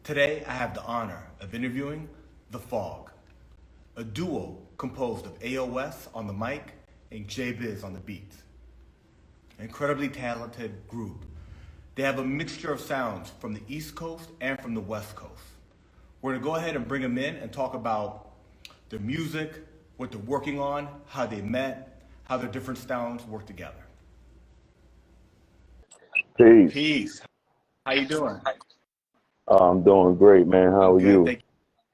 Today, I have the honor of interviewing the F.O.G, a duo composed of A.O.S on the mic and J Biz on the beats. An incredibly talented group. They have a mixture of sounds from the East Coast and from the West Coast. We're gonna go ahead and bring them in and talk about their music, what they're working on, how they met, how their different sounds work together. Peace. Peace. How you doing? I'm doing great, man. I'm How are good. you? Thank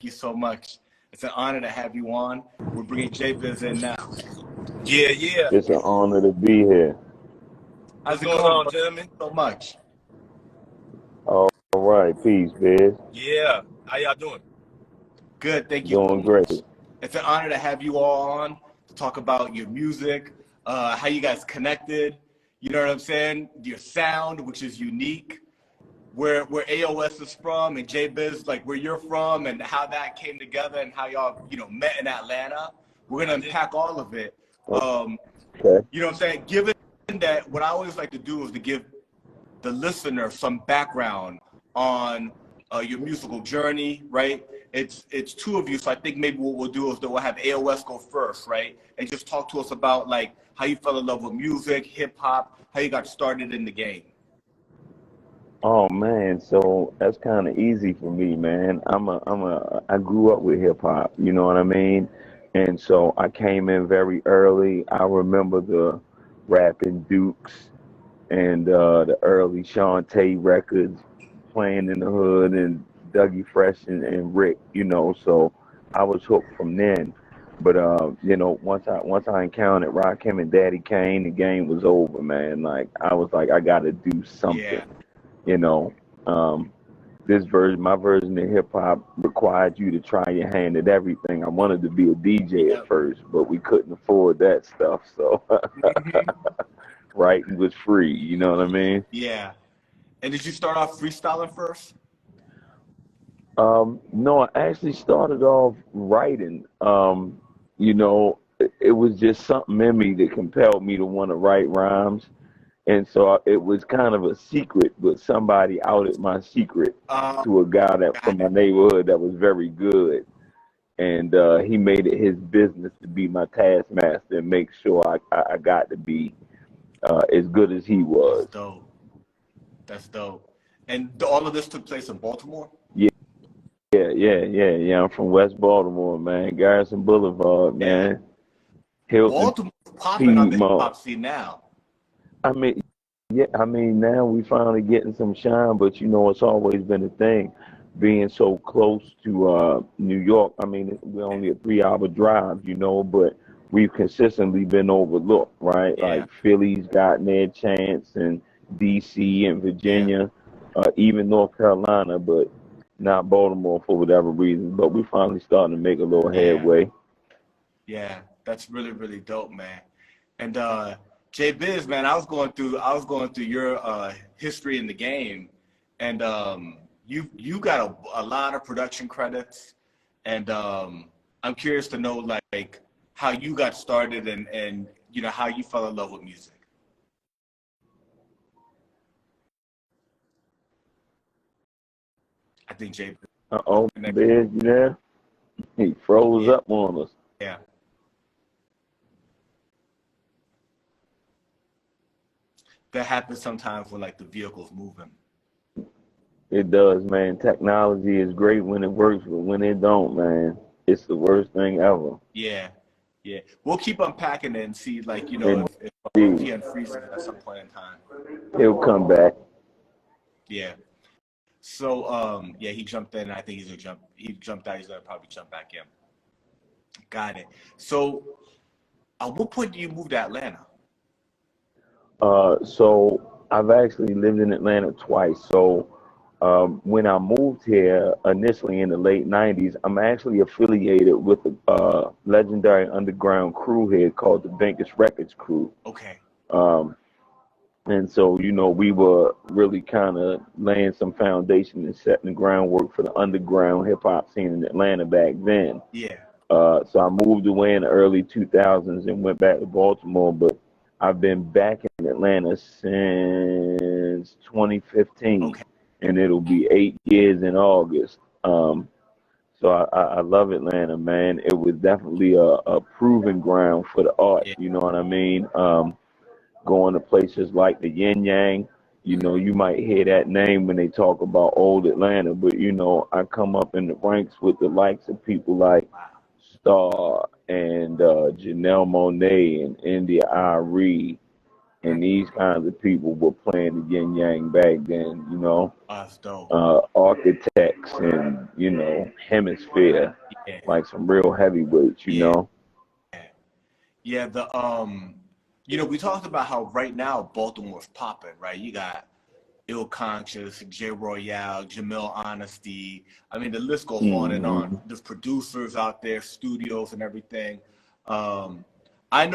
you so much. It's an honor to have you on. We're bringing J Biz in now. Yeah, yeah. It's an honor to be here. How's What's it going going, on, bro? gentlemen? So much. All right. Peace, Biz. Yeah. How y'all doing? Good. Thank you so Doing great. much. It's an honor to have you all on to talk about your music, how you guys connected. You know what I'm saying? Your sound, which is unique. Where A.O.S is from and J Biz, like where you're from, and how that came together and how y'all met in Atlanta. We're gonna unpack all of it. Okay. You know what I'm saying? Given that, what I always like to do is to give the listener some background on your musical journey, right? It's two of you, so I think maybe what we'll do is that we'll have A.O.S go first, right? And just talk to us about like how you fell in love with music, hip hop, how you got started in the game. Oh man, so that's kind of easy for me, man. I grew up with hip hop. You know what I mean? And so I came in very early. I remember the rapping Dukes and the early Sean Tate records playing in the hood and Dougie Fresh and Rick, so I was hooked from then. But once I encountered Rakim and Daddy Kane, the game was over, man. Like I was like, I gotta do something, Yeah, you know. Um this version, my version of hip hop required you to try your hand at everything. I wanted to be a DJ at yeah. first, but we couldn't afford that stuff, so Hmm. writing was free, you know what I mean? Yeah. And did you start off freestyling first? No, I actually started off writing. It was just something in me that compelled me to want to write rhymes. And so it was kind of a secret, but somebody outed my secret Uh, to a guy that Got from my it. neighborhood that was very good. And he made it his business to be my taskmaster and make sure I got to be as good as he That's was. dope. That's dope. And all of this took place in Baltimore? Yeah, yeah. I'm from West Baltimore, man. Garrison Boulevard, Yeah. man. Hilton, Baltimore's popping on the hip Piedmont. hop scene now. I mean, yeah, now we finally getting some shine, but it's always been a thing. Being so close to New York, I mean, we're only a 3 hour drive, but we've consistently been overlooked, right? Yeah. Like Philly's gotten their chance, and DC and Yeah. Virginia, even North Carolina, but not Baltimore for whatever reason. But we finally starting to make a little Yeah. headway. Yeah. That's really, really dope, man. And J Biz, man, I was going through your history in the game, and you got a lot of production credits, and I'm curious to know like how you got started and how you fell in love with music. I think J Biz Uh-oh, connected. Biz, you there? He froze Yeah. up on us. Yeah. That happens sometimes when like the vehicle's moving. It does, man. Technology is great when it works, but when it don't, man, it's the worst thing ever. Yeah. Yeah. We'll keep unpacking it and see like, if he Indeed. unfreezes at some point in time. He'll come back. Yeah. So yeah, he jumped in. I think he jumped out, he's gonna probably jump back in. Got it. So at what point do you move to Atlanta? So I've actually lived in Atlanta twice. So when I moved here initially in the late '90s, I'm actually affiliated with a legendary underground crew here called the Vegas Records Crew. Okay. Um, and so, we were really kind of laying some foundation and setting the groundwork for the underground hip hop scene in Atlanta back then. Yeah. So I moved away in the early 2000s and went back to Baltimore, but I've been back in Atlanta since 2015. Okay. and it'll be 8 years in August. So I love Atlanta, man. It was definitely a proving ground for the art. Yeah. You know what I mean? Going to places like the Yin Yang. You know, you might hear that name when they talk about old Atlanta, but you know, I come up in the ranks with the likes of people like Star and Janelle Monáe and India Ari, and these kinds of people were playing the Yin Yang back then. You know, That's dope. Architects and you know Hemisphere, Yeah. like some real heavyweights. You Yeah. know. Yeah. We talked about how right now Baltimore's popping, right? You got Ill Conscious, J Royale, Jamil Honesty. I mean, the list goes on and on. Hmm. There's producers out there, studios and everything. Um, I'm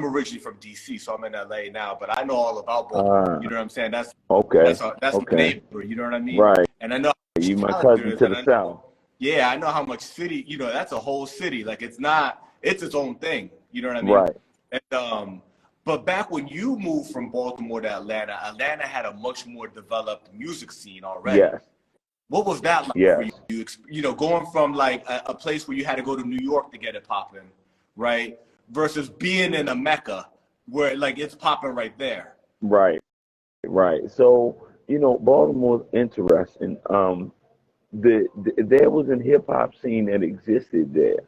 originally from DC, so I'm in LA now, but I know all about Baltimore. Ah, You know what I'm saying? okay, That's my okay, neighbor. You know what I mean? right. And I know how much You my talent there cousin is, to and the I south. know, yeah, I know how much city. That's a whole city. Like it's its own thing. You know what I mean? Right. And but back when you moved from Baltimore to Atlanta, Atlanta had a much more developed music scene already. Yes. What was that like for you? Yes. Going from like a place where you had to go to New York to get it popping, right? Versus being in a Mecca where like it's popping right there. Right. Right. So you know, Baltimore's interesting. There was a hip hop scene that existed there.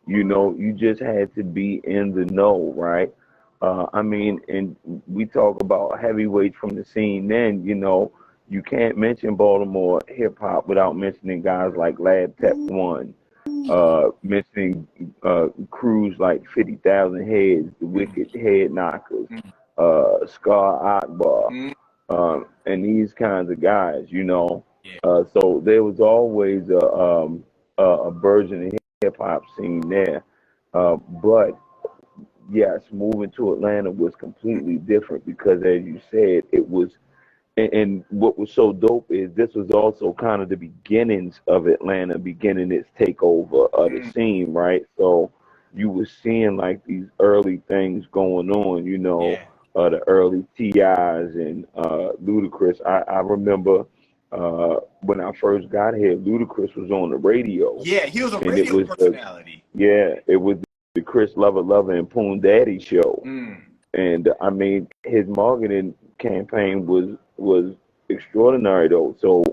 You know, you just had to be in the know, right? I mean, and we talk about heavyweights from the scene. Then you know, you can't mention Baltimore hip hop without mentioning guys like Lab Tech One, mentioning crews like 50,000 Heads, the Wicked Head Knockers, Scar Akbar, Mm, and these kinds of guys. You know, yeah, so there was always a version of hip hop scene there. But yes, moving to Atlanta was completely different because, as you said, it was. And what was so dope is this was also kind of the beginnings of Atlanta beginning its takeover of the mm, scene, right? So you were seeing like these early things going on, you know, yeah, the early TIs and Ludacris. I remember when I first got here, Ludacris was on the radio, yeah. He was a and it radio was personality. it was the Chris Lover and Poon Daddy show. Mm, And I mean, his marketing campaign was extraordinary though. So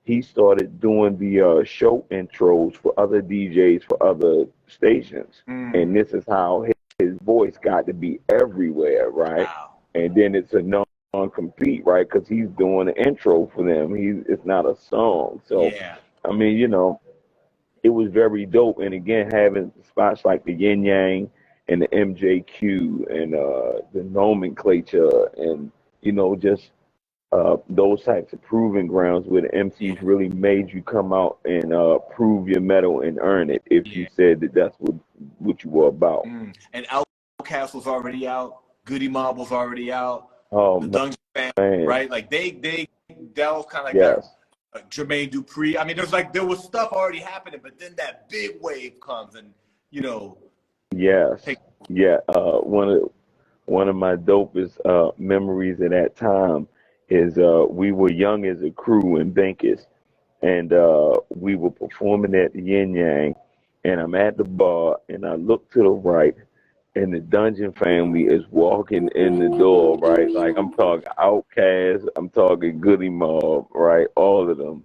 he started doing the show intros for other DJs for other stations, and mm, this is how his voice got to be everywhere, right? wow. And then it's a non-compete, right? Because he's doing the intro for them. It's not a song. So Yeah, I mean, you know, it was very dope. And again, having spots like the Yin Yang and the MJQ and the nomenclature and you know just those types of proving grounds where the MCs yeah, really made you come out and prove your metal and earn it if you yeah. said that that's what you were about. And Outkast was already out. Goody Mob was already out. Oh The Dungeon Family, man, right? Like that was kind of like that. yes, Jermaine Dupri. I mean, there was stuff already happening, but then that big wave comes and you know yes, take. yeah. One of my dopest memories of that time is we were young as a crew in Vegas, and we were performing at the Yin Yang, and I'm at the bar, and I look to the right, and the Dungeon family is walking in the door, right? Like I'm talking Outkast, I'm talking Goody Mob, right? All of them.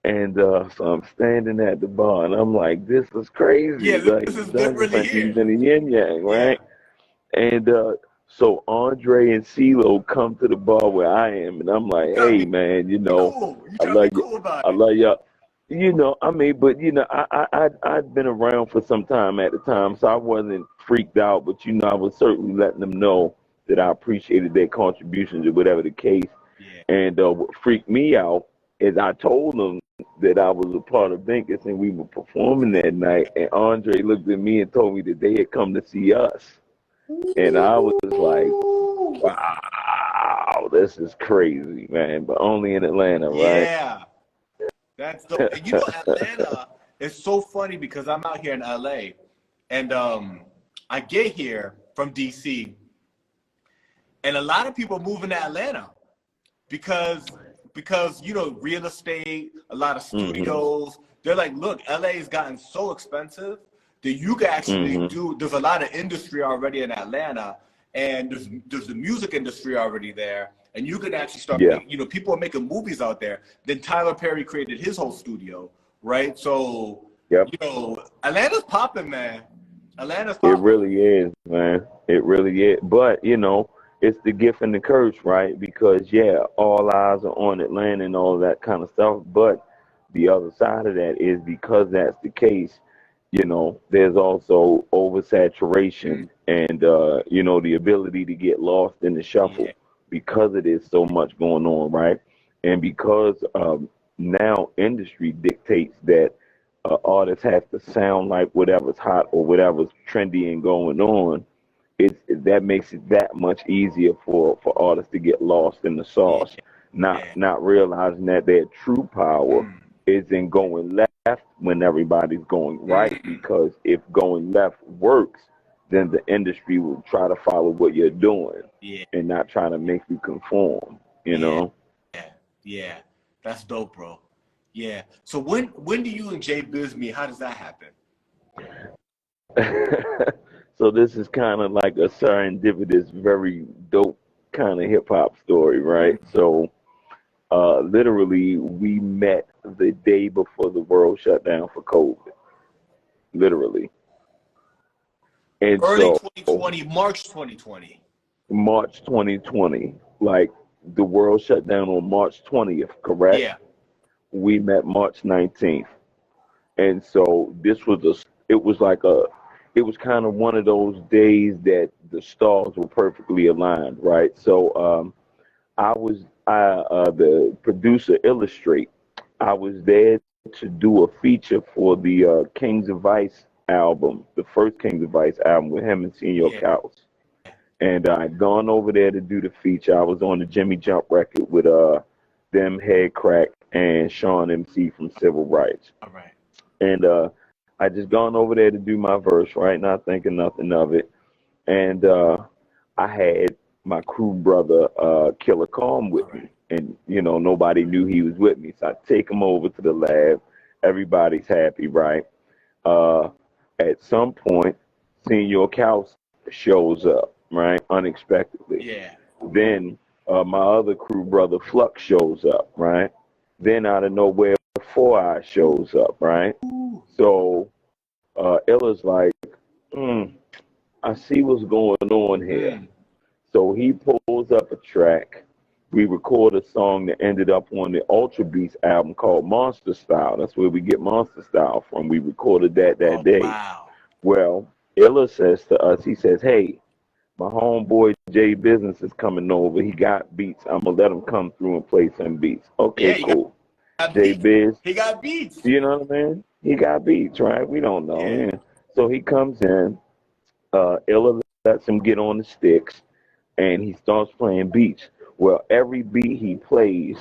And so I'm standing at the bar, and I'm like, this is Yeah, crazy. Like this the is they're Dungeon really family's here. in the Yin Yang, Yeah, right? And so Andre and CeeLo come to the bar where I am, and I'm you like, trying to hey man, you be know, cool. You I trying to be love you, cool about I it. love y'all. You know, I mean, but you know, I'd been around for some time at the time, so I wasn't freaked out. But you know, I was certainly letting them know that I appreciated their contributions or whatever the case. Yeah, And what freaked me out is I told them that I was a part of Vegas and we were performing that night. And Andre looked at me and told me that they had come to see us. And I was like, wow, this is crazy, man. But only in Atlanta, right? yeah. That's dope. And Atlanta is so funny because I'm out here in LA, and I get here from DC, and a lot of people moving to Atlanta because because real estate, a lot of Mm-hmm. studios, they're like, look, LA's gotten so expensive that you can actually Mm-hmm. do. There's a lot of industry already in Atlanta, and there's the music industry already there, and you can actually start Yeah. making. People are making movies out there. Then Tyler Perry created his whole studio, right? So Yep. Atlanta's popping, man. Atlanta's It popping. really is, man. It really is. But, it's the gift and the curse, right? Because, yeah, all eyes are on Atlanta and all that kind of stuff. But the other side of that is because that's the case, there's also oversaturation and, the ability to get lost in the Yeah, shuffle because it is so much going on, right? And because now industry dictates that artists have to sound like whatever's hot or whatever's trendy and going on, that makes it that much easier for artists to get lost in the yeah, sauce, yeah. not realizing that their true power Mm, is in going left when everybody's going right. mm, Because if going left works, then the industry will try to follow what you're doing yeah, and not try to make you conform. You yeah, know. yeah. That's dope, bro. Yeah. So when do you and J Biz meet? How does that happen? So this is kind of like a serendipitous, very dope kind of hip hop story, right? So literally, we met the day before the world shut down for COVID, literally. And Early so 2020, March 2020. March 2020, like the world shut down on March 20th, correct? Yeah. We met March 19th. And so it was like it was kind of one of those days that the stars were perfectly aligned, right? So the producer illustrate. I was there to do a feature for the Kings of Ice album, the first Kings of Ice album with him and Senor Yeah. Caos. And I'd gone over there to do the feature. I was on the Jimmy Jump record with them Head Crack and Sean MC from Civil Rights. All right. And I just gone over there to do my verse, right? Not thinking nothing of it. And I had my crew brother Killer Calm All with me, right. and nobody knew he was with me. So I take him over to the lab. Everybody's happy, right? Uh, at some point, Senior Caos shows up, right, unexpectedly. Yeah. Then my other crew brother Flux shows up, right? Then out of nowhere, Four Eyes shows up, right? Ooh. So Illa's like, mm, I see what's going on here. Mm. So he pulls up a track. We record a song that ended up on the Ultra Beats album called Monster Style. That's where we get Monster Style from. We recorded that Oh, day. wow. Well, Illa says to us, he says, hey, my homeboy J Business is coming over. He got beats. I'm going to let him come through and play some beats. Yeah, Okay, he cool. got J beats. Biz, He got beats. you know what I mean? He got beats, right? We don't know. Yeah. Yeah. So he comes in. Illa lets him get on the sticks, and he starts playing beats. Well, every beat he plays,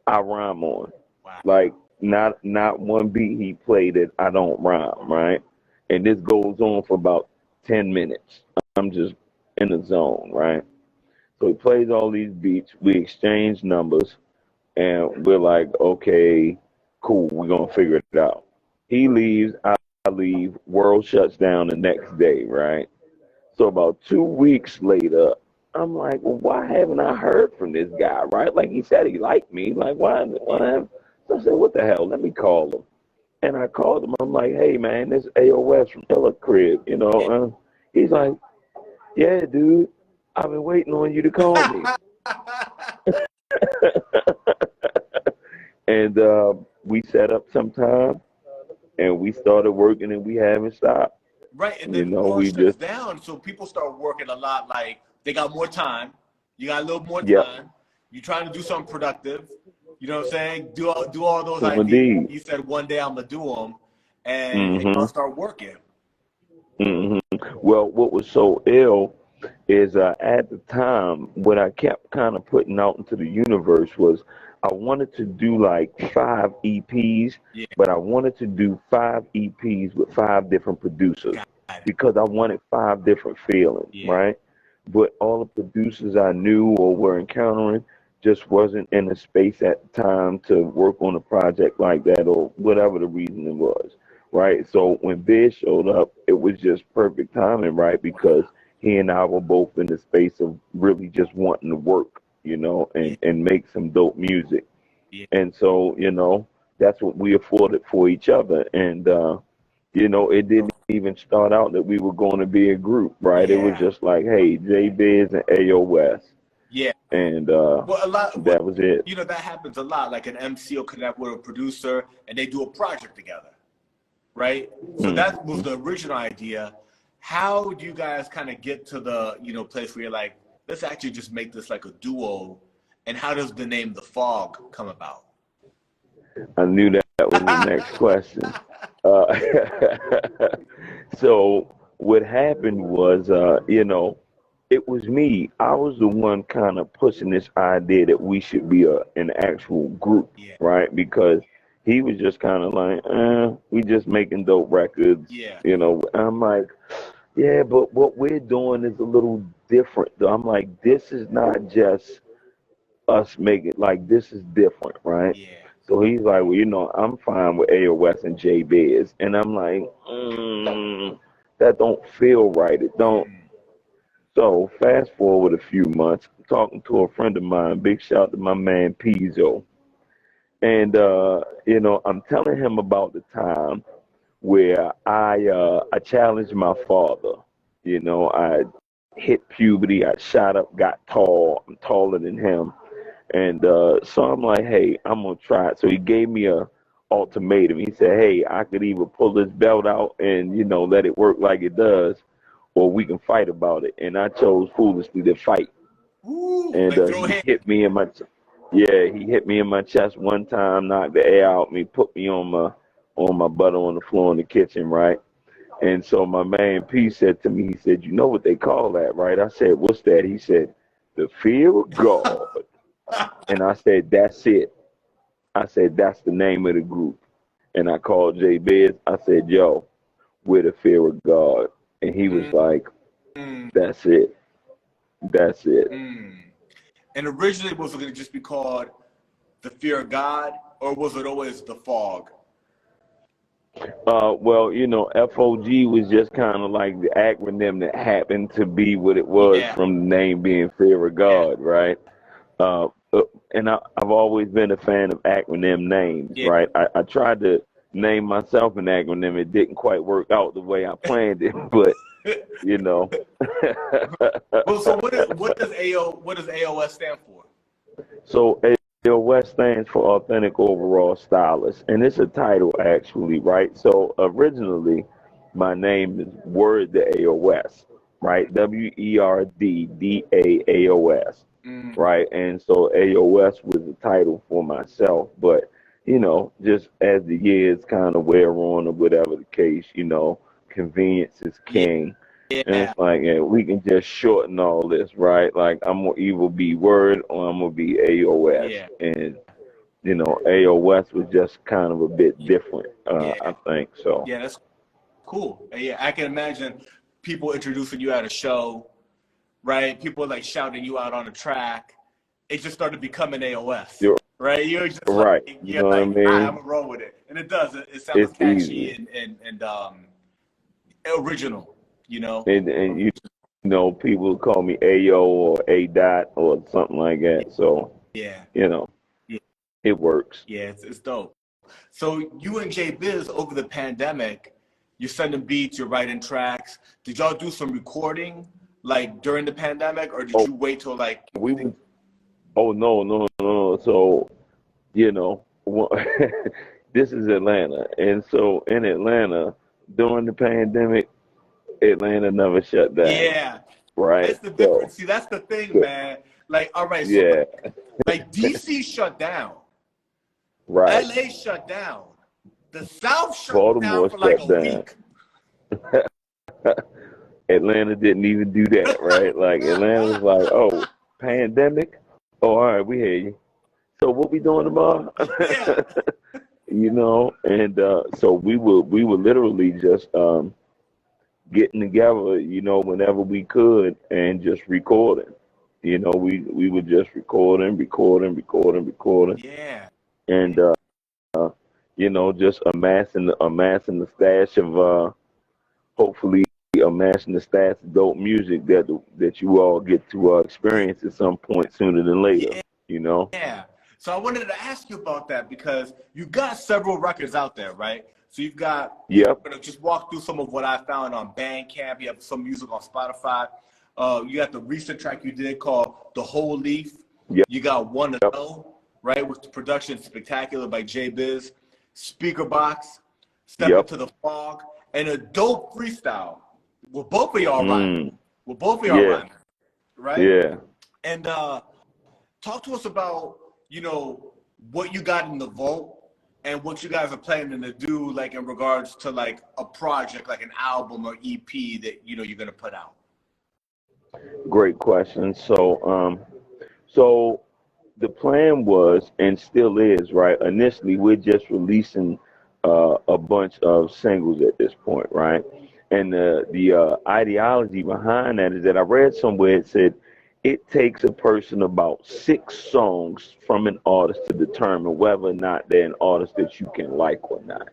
I rhyme on. Wow. Like not one beat he played that I don't rhyme, right? And this goes on for about 10 minutes. I'm just in the zone, right? So he plays all these beats. We exchange numbers, and we're like, okay, cool. We're gonna figure it out. He leaves. I leave. World shuts down the next day, right? So about 2 weeks later, I'm like, well, why haven't I heard from this guy, right? Like he said he liked me. Like, why Yeah. haven't so I said, what the hell? Let me call him. And I called him. I'm like, hey man, this A.O.S from Ella Crib, Yeah. he's like, yeah, dude, I've been waiting on you to call me. And we set up some time and we started working and we haven't stopped. Right. And You then the know, world we shuts just down, so people start working a lot. Like they got more time. You got a little more yep, time. You're trying to do something productive. You know what I'm saying? Do all those so ideas. indeed. He said one day I'm gonna do them, and y'all Mm-hmm. start working. hmm Well, what was so ill is at the time, what I kept kind of putting out into the universe was I wanted to do like 5 EPs, Yeah. but I wanted to do 5 EPs with 5 different producers Got it. because I wanted 5 different feelings, Yeah. right? But all the producers I knew or were encountering just wasn't in a space at the time to work on a project like that or whatever the reason it was, right? So when Biz showed up, it was just perfect timing, right? Because Wow. he and I were both in the space of really just wanting to work, Yeah. and make some dope music. Yeah. And so, that's what we afforded for each other. And, it didn't even start out that we were going to be a group, right? It was Yeah. just like, hey, J Biz and A.O.S. Yeah. And Well, a lot. Well, that was it. that happens a lot. Like an MC will connect with a producer, and they do a project together, right? So that was Hmm. the original idea. How do you guys kind of get to the place where you're like, let's actually just make this like a duo? And how does the name The Fog come about? I knew that was the next question. Uh, so what happened was, it was me. I was the one kind of pushing this idea that we should be an actual group, Yeah. right? Because he was just kind of like, we just making dope records, Yeah. I'm like, yeah, but what we're doing is a little different. Though. I'm like, this is not just us making, like, this is different, right? Yeah. So he's like, well, I'm fine with A.O.S. and J Biz. And I'm like, that don't feel right. It don't. Mm. So fast forward a few months, I'm talking to a friend of mine, big shout to my man Pizzo. And I'm telling him about the time where I challenged my father. I hit puberty, I shot up, got tall. I'm taller than him. And so I'm like, hey, I'm gonna try it. So he gave me a ultimatum. He said, hey, I could either pull this belt out and let it work like it does, or we can fight about it. And I chose foolishly to fight. Ooh, And like throw he hands. hit me in my yeah, he hit me in my chest one time, knocked the air out me, put me on my butt on the floor in the kitchen, right? And so my man P said to me, he said, you know what they call that, right? I said, what's that? He said, the fear of God. And I said, that's it. I said, that's the name of the group. And I called J Biz. I said, yo, we're the fear of God. And he was Mm, like, mm, that's it. That's it. mm. And originally, was it going to just be called The Fear of God, or was it always The Fog? Well, F.O.G was just kind of like the acronym that happened to be what it was Yeah. from the name being fear of Yeah. God, right? Uh, and I've always been a fan of acronym names, Yeah. right? I tried to name myself an acronym. It didn't quite work out the way I planned it, but you know. Well, so what does AOS stand for? So A.O.S. stands for Authentic Overall Stylist, and it's a title actually, right? So originally, my name is Word the A.O.S., right? WERDDAAOS, Mm, right? And so A.O.S. was the title for myself, but just as the years kind of wear on or whatever the case, convenience is yeah. king. And Yeah. it's like, yeah, we can just shorten all this, right? Like, I'm gonna either be Word or I'm gonna be A.O.S. Yeah. And A.O.S. was just kind of a bit Yeah. different, Yeah. I think. So, Yeah. That's cool. Yeah, I can imagine people introducing you at a show, right? People like shouting you out on a track. It just started becoming AOS, you're right? You're just like right. You you're know what I like, I'm mean? gonna roll with it, and it does. It sounds It's catchy easy, and original, you know. and people call me A.O. or A. Dot or something like that. So, Yeah, you know, yeah, it works. yeah. It's dope. So you and J Biz over the pandemic, you're sending beats, you're writing tracks. Did y'all do some recording like during the pandemic, or did Oh, you wait till like we was. Oh no, no, no, no. So, you know, this is Atlanta, and so in Atlanta during the pandemic, Atlanta never shut down, Yeah, right? that's the So, difference. See, that's the thing, so man. Like, all right, so yeah, like DC shut down, right. LA shut down, the South shut down Baltimore for like shut a down. week. Atlanta didn't even do that, right? Like Atlanta was like, oh, pandemic. Oh, all right, we hear you. So what we doing tomorrow? Yeah, And so we were literally just getting together, whenever we could and just recording, You know, we were just recording, Yeah. and you know, just amassing the stash of hopefully amassing the stash of dope music that you all get to experience at some point sooner than later. Yeah. You know. Yeah. So I wanted to ask you about that because you got several records out there, right? So you've got, Yep. I'm gonna just walk through some of what I found on Bandcamp. You have some music on Spotify. You got the recent track you did called "The Whole Leaf." Yep. You got "One to Yep. Know," right, with the production spectacular by J Biz. Speaker Box, Step Yep. Into the Fog, and a dope freestyle. With both of y'all rhyming. Mm. With both of y'all Yeah. rhyming, right? Yeah. And talk to us about, what you got in the vault and what you guys are planning to do, like in regards to like a project, like an album or EP that you're gonna put out. Great question. So the plan was and still is, right? Initially, we're just releasing a bunch of singles at this point, right? And the ideology behind that is that I read somewhere it said it takes a person about 6 songs from an artist to determine whether or not they're an artist that you can like or not,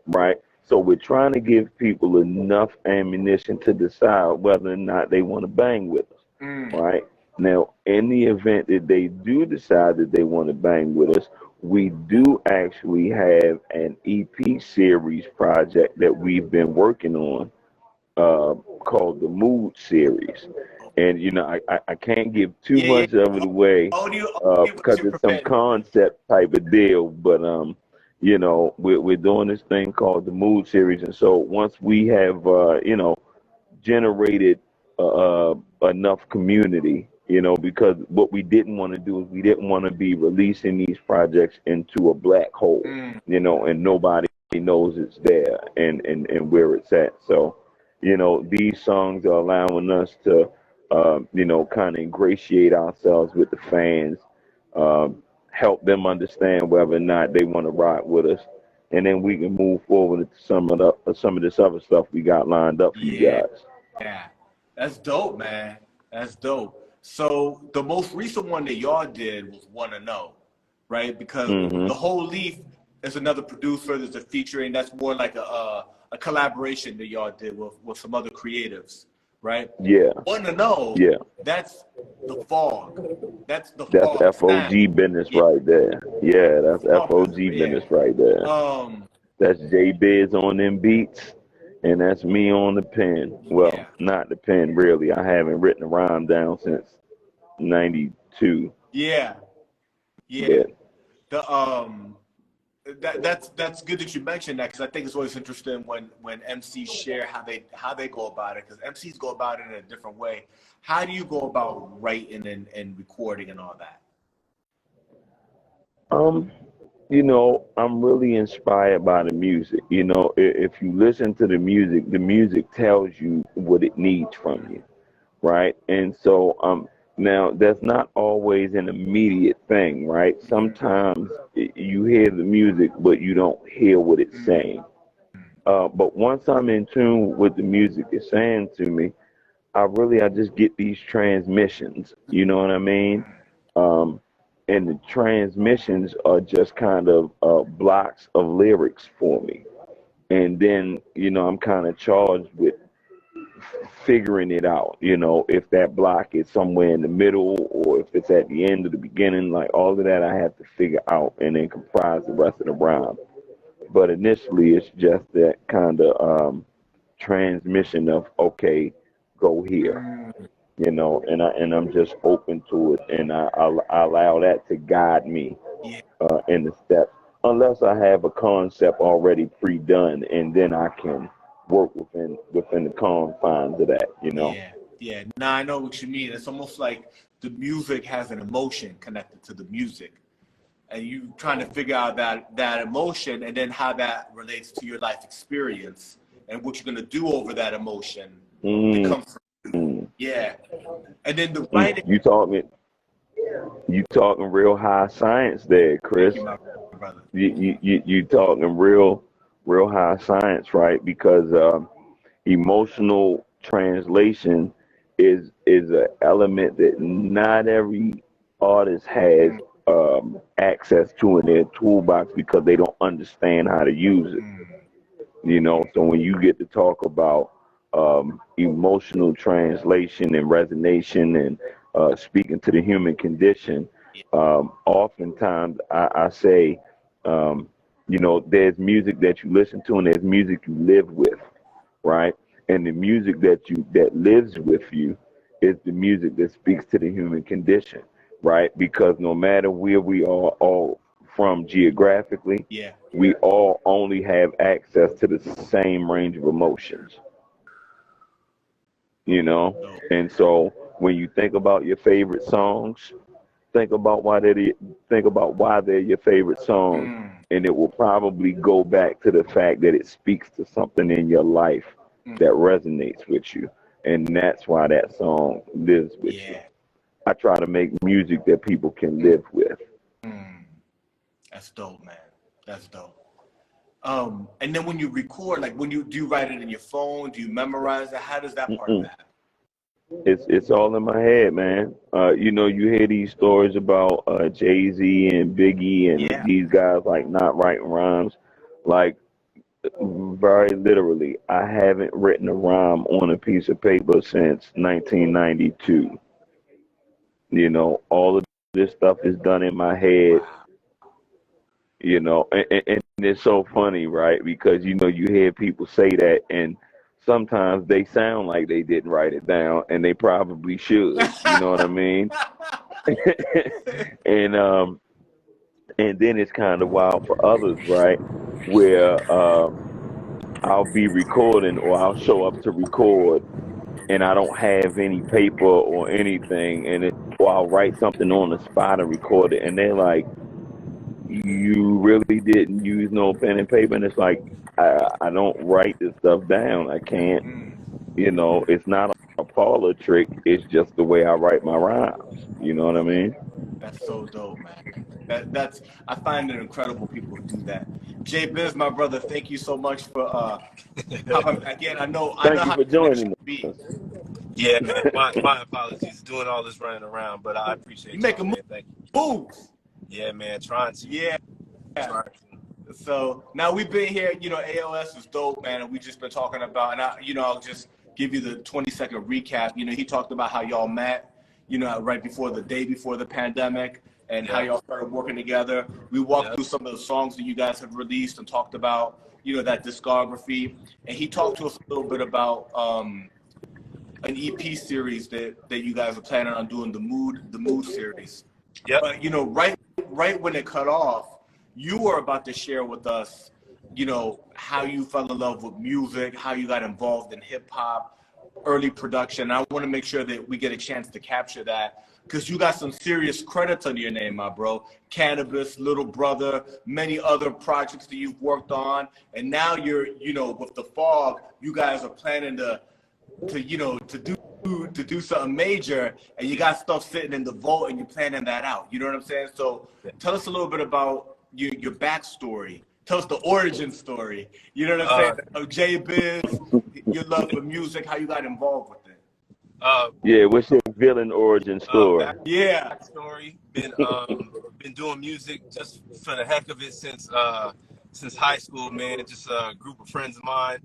right? So we're trying to give people enough ammunition to decide whether or not they want to bang with us, Mm. right? Now, in the event that they do decide that they want to bang with us, we do actually have an EP series project that we've been working on called the Mood Series. And, you know, I can't give too Yeah, yeah. much of it away Only what because you it's some prepared. concept type of deal. But, you know, we're doing this thing called the Mood Series. And so once we have, you know, generated enough community, you know, because what we didn't want to do is we didn't want to be releasing these projects into a black hole, Mm. you know, and nobody knows it's there and where it's at. So, you know, these songs are allowing us to, you know, kind of ingratiate ourselves with the fans, help them understand whether or not they want to ride with us, and then we can move forward to some of this other stuff we got lined up for you Yeah, guys. yeah. That's dope, man. That's dope. So the most recent one that y'all did was "Wanna Know," right? Because Hmm. the whole Leaf is another producer. There's a featuring. That's more like a collaboration that y'all did with some other creatives, right? Yeah, "Wanna Know," yeah. that's the fog. That's the That's fog sound. F.O.G. business Yeah, right there. Yeah, that's fog business, F.O.G. yeah. business right there. Um, That's J Biz on them beats, and that's me on the pen. yeah, Well, not the pen really. I haven't written a rhyme down since '92. yeah, yeah. But The that's good that you mentioned that because I think it's always interesting when MCs share how they go about it because MCs go about it in a different way. How do you go about writing and recording and all that? um, you know, I'm really inspired by the music. You know, if you listen to the music tells you what it needs from you, right? And so now that's not always an immediate thing, right? Sometimes you hear the music but you don't hear what it's saying. But once I'm in tune with the music is saying to me, I just get these transmissions, you know what I mean? Um, and the transmissions are just kind of blocks of lyrics for me. And then, you know, I'm kind of charged with figuring it out. You know, if that block is somewhere in the middle or if it's at the end or the beginning, like all of that I have to figure out and then comprise the rest of the rhyme. But initially, it's just that kind of transmission of okay, go here, Mm, you know, and I'm just open to it, and I allow that to guide me yeah, in the steps, unless I have a concept already pre-done, and then I can work within the confines of that, you know. yeah, yeah. Now I know what you mean. It's almost like the music has an emotion connected to the music, and you trying to figure out that emotion and then how that relates to your life experience and what you're gonna do over that emotion that Mm, comes from you. mm, Yeah, and then the mm. writing. You talking real high science there, Thank Chris. you, my brother. You talking real high science, right? Because emotional translation is an element that not every artist has Mm, access to in their toolbox because they don't understand how to use it. mm, So when you get to talk about emotional translation and resonation and speaking to the human condition, yeah, oftentimes I say, um, there's music that you listen to and there's music you live with, right? And the music that lives with you is the music that speaks to the human condition, right? Because no matter where we are all from geographically, yeah, we all only have access to the same range of emotions, you know? dope. And so when you think about your favorite songs, think about think about why they're your favorite songs, Mm, and it will probably go back to the fact that it speaks to something in your life mm, that resonates with you, and that's why that song lives with you. yeah. I try to make music that people can Mm, live with. mm. That's dope, man. That's dope. And then when you record, like when you do you write it in your phone? Do you memorize it? How does that part of it Mm-mm. happen? It's all in my head, man. You hear these stories about Jay Z and Biggie and Yeah. these guys like not writing rhymes. Like very literally, I haven't written a rhyme on a piece of paper since 1992. All of this stuff is done in my head. Wow. And it's so funny, right? Because you hear people say that, and sometimes they sound like they didn't write it down, and they probably should. You know what I mean? and and then it's kind of wild for others, right? Where I'll be recording or I'll show up to record and I don't have any paper or anything, or I'll write something on the spot and record it, and they're like, "You really didn't use no pen and paper?" And it's like, I don't write this stuff down. I can't. Mm, It's not a parlor trick. It's just the way I write my rhymes. You know what I mean? that's so dope, man. That's I find it incredible people who do that. J Biz, my brother, thank you so much for popping back in. I know Thank you how for the connection joining be. us. Yeah, man. My apologies doing all this running around, but I You appreciate y'all, making man. Thank you. moves. Yeah, man. Trying to. Yeah. Trying to. So now we've been here, A.O.S is dope, man, and we just been talking about, and I'll just give you the 20-second recap. He talked about how y'all met, right before the day before the pandemic, and how Yeah. y'all started working together. We walked Yeah. through some of the songs that you guys have released and talked about, that discography. And he talked to us a little bit about an EP series that you guys are planning on doing, the Mood series. Yep. But right when it cut off, you were about to share with us, how you fell in love with music, how you got involved in hip hop, early production. I want to make sure that we get a chance to capture that because you got some serious credits under your name, my bro. Cannabis, Little Brother, many other projects that you've worked on, and now you're, with the Fog, you guys are planning to do something major, and you got stuff sitting in the vault and you're planning that out. You know what I'm saying? So tell us a little bit about your backstory. Tell us the origin story. You know what I'm saying? Uh, Of J Biz, your love for music, how you got involved with it. uh, Yeah, what's your villain origin story? back Yeah. backstory. Been doing music just for the heck of it since high school, man. Just a group of friends of mine.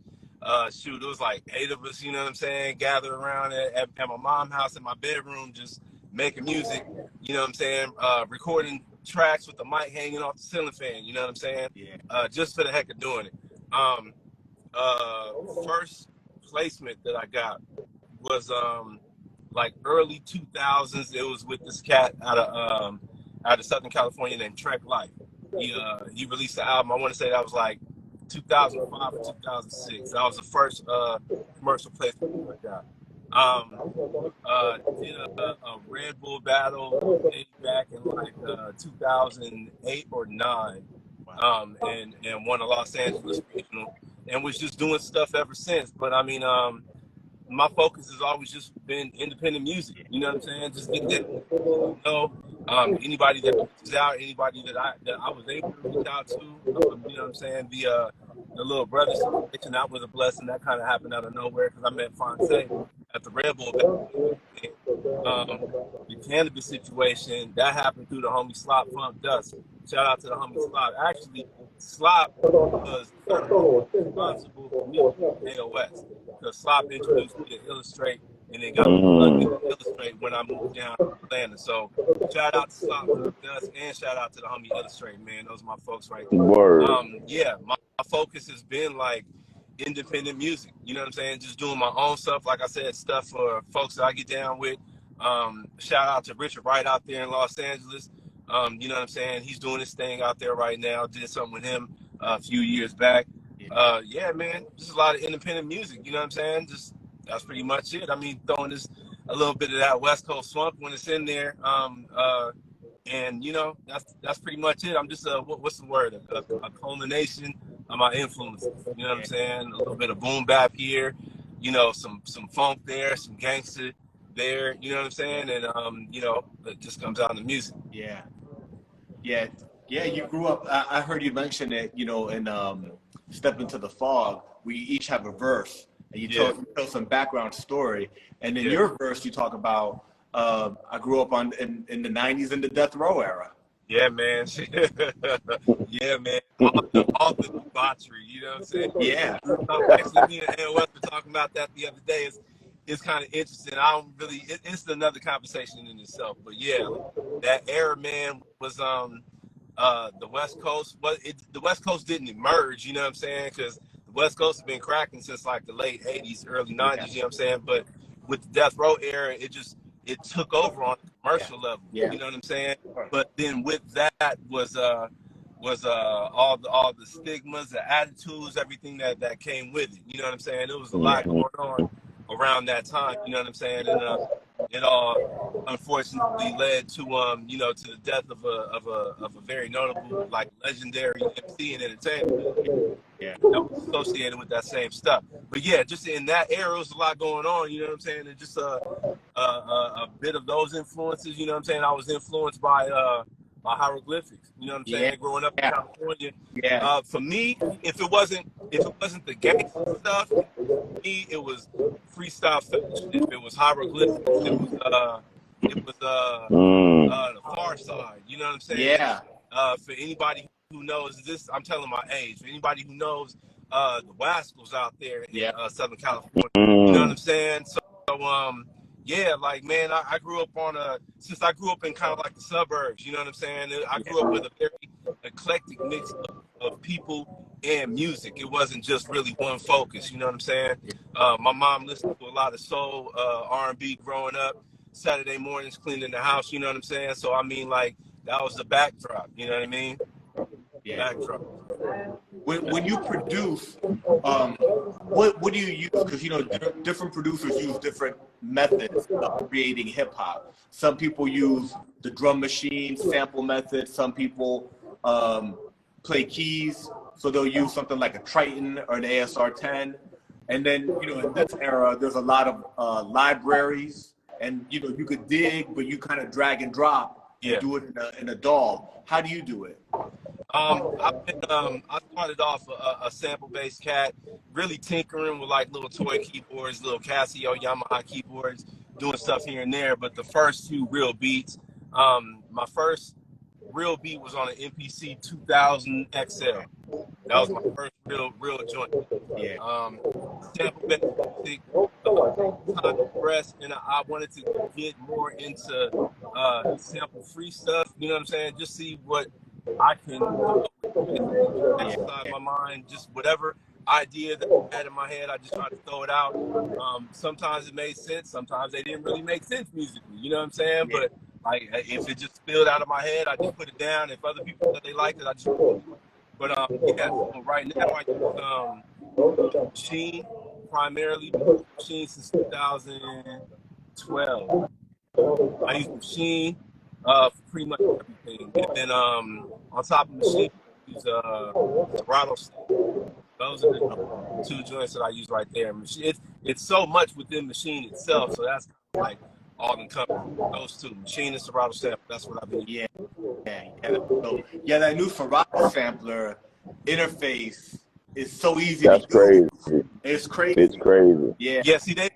Shoot, it was like 8 of us, you know what I'm saying, gathered around at my mom's house in my bedroom, just making music, you know what I'm saying, recording tracks with the mic hanging off the ceiling fan, you know what I'm saying, Yeah. just for the heck of doing it. Um, First placement that I got was like early 2000s. It was with this cat out of Southern California named Trek Life. He released the album. I want to say that was like 2005 or 2006. That was the first commercial placement that I got. Did a Red Bull battle way back in like 2008 or 9, Wow. and won a Los Angeles regional, and was just doing stuff ever since. But I mean, my focus has always just been independent music. You know what I'm saying? Just getting that, anybody that reaches out, anybody that I was able to reach out to, you know what I'm saying, via the little brother situation, that was a blessing. That kind of happened out of nowhere because I met Fonse at the Red Bull. Um, the cannabis situation that happened through the homie Slop Funk Dust. Shout out to the homie Slop. Actually, Slop was kind of responsible for me with A.O.S. because Slop introduced me to Illustrate and then got me plugged into Illustrate when I moved down to Atlanta. So shout out to Slop Funk Dust and shout out to the homie Illustrate, man. Those are my folks right there. Word. Yeah, my focus has been like independent music. You know what I'm saying? Just doing my own stuff. Like I said, stuff for folks that I get down with. Shout out to Richard Wright out there in Los Angeles. You know what I'm saying? He's doing his thing out there right now. Did something with him a few years back. Yeah, man, just a lot of independent music. You know what I'm saying? Just that's pretty much it. I mean, throwing this a little bit of that West Coast funk when it's in there. And you know, that's pretty much it. I'm just what's the word? A culmination of my influences. You know what I'm saying? A little bit of boom bap here. You know, some funk there, some gangster there, you know what I'm saying? And you know, it just comes out in the music. Yeah, you grew up. I heard you mention it, you know, in Step Into the Fog. We each have a verse, and you tell some background story. And in your verse, you talk about I grew up in the '90s in the death row era. Yeah, man. Yeah, man. All the debauchery, you know what I'm saying? Yeah. Actually, me and A.O.S were talking about that the other day. It's kind of interesting. I don't really. It's another conversation in itself. But yeah, that era, man, was the West Coast. The West Coast didn't emerge. You know what I'm saying? Because the West Coast has been cracking since like the late '80s, early '90s. You know what I'm saying? But with the death row era, it took over on the commercial level. You know what I'm saying? But then with that was all the stigmas, the attitudes, everything that came with it. You know what I'm saying? There was a lot going on around that time. You know what I'm saying? And it all unfortunately led to you know, to the death of a very notable, like, legendary MC and entertainer. That was associated with that same stuff. But yeah, just in that era, there was a lot going on. You know what I'm saying? And just a bit of those influences. You know what I'm saying? I was influenced by hieroglyphics. You know what I'm saying? Growing up in California. For me, if it wasn't the gangster stuff, for me it was freestyle fellowship. It was hieroglyphics. It was the Far Side. You know what I'm saying? For anybody who knows this, I'm telling my age. For anybody who knows the Wascals out there in Southern California, you know what I'm saying? So yeah, like, man, I grew up since I grew up in kind of like the suburbs, you know what I'm saying? I grew up with a very eclectic mix of people and music. It wasn't just really one focus, you know what I'm saying? My mom listened to a lot of soul, R&B growing up, Saturday mornings cleaning the house, you know what I'm saying? So, I mean, like, that was the backdrop, you know what I mean? Backdrop. When you produce, what do you use? Because, you know, different producers use different methods of creating hip hop. Some people use the drum machine sample method. Some people play keys, so they'll use something like a Triton or an ASR-10. And then, you know, in this era, there's a lot of libraries, and, you know, you could dig, but you kind of drag and drop and do it in a DAW. How do you do it? I started off a sample-based cat, really tinkering with like little toy keyboards, little Casio, Yamaha keyboards, doing stuff here and there. But the first two real beats, my first real beat was on an MPC 2000 XL. That was my first real joint. Sample-based music, time to press, and I wanted to get more into sample-free stuff. You know what I'm saying? Just see what I can exercise my mind, just whatever idea that I had in my head, I just tried to throw it out. Sometimes it made sense, sometimes they didn't really make sense musically, you know what I'm saying? But like, if it just spilled out of my head, I just put it down. If other people said they liked it, I just put it. But so right now I use Machine primarily, Machine since 2012. I use Machine for pretty much everything. And then on top of Machine, I use Serato Stamp. Those are the two joints that I use right there. It's so much within Machine itself, so that's kind of like all encompassing. Those two, Machine and Serato Stamp, that's what I've been using. So, that new Serato sampler interface it's so easy to That's use. crazy. It's crazy. It's crazy. Yeah. Yeah, see, they've